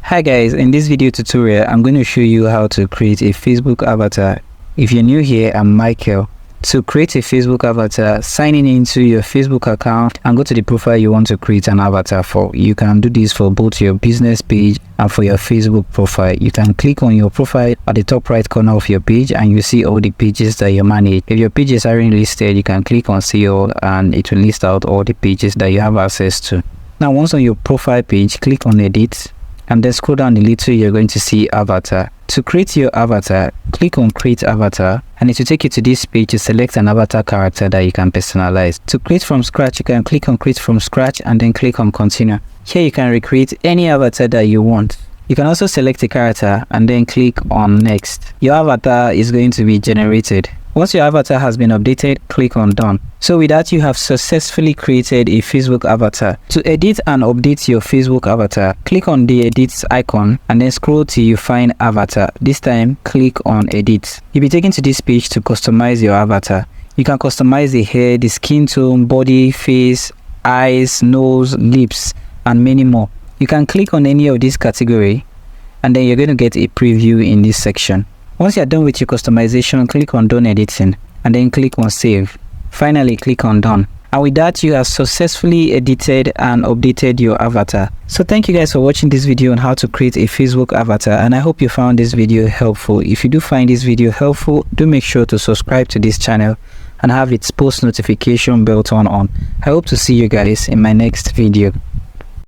Hi guys, in this video tutorial I'm going to show you how to create a Facebook avatar. If you're new here, I'm Michael. To create a Facebook avatar, sign in into your Facebook account and go to the profile you want to create an avatar for. You can do this for both your business page and for your Facebook profile. You can click on your profile at the top right corner of your page and you see all the pages that you manage. If your pages aren't listed, you can click on see all and it will list out all the pages that you have access to. Now once on your profile page, click on edit and then scroll down a little. You're going to see avatar. To create your avatar, click on create avatar and it will take you to this page to select an avatar character that you can personalize. To create from scratch, you can click on create from scratch and then click on continue. Here you can recreate any avatar that you want. You can also select a character and then click on next. Your avatar is going to be generated. Once your avatar has been updated, click on done. So with that, you have successfully created a Facebook avatar. To edit and update your Facebook avatar, click on the edit icon and then scroll till you find avatar. This time, click on edit. You'll be taken to this page to customize your avatar. You can customize the hair, the skin tone, body, face, eyes, nose, lips, and many more. You can click on any of this category and then you're going to get a preview in this section. Once you're done with your customization, click on done editing and then click on save. Finally, click on done. And with that, you have successfully edited and updated your avatar. So thank you guys for watching this video on how to create a Facebook avatar, and I hope you found this video helpful. If you do find this video helpful, do make sure to subscribe to this channel and have its post notification bell turned on. I hope to see you guys in my next video.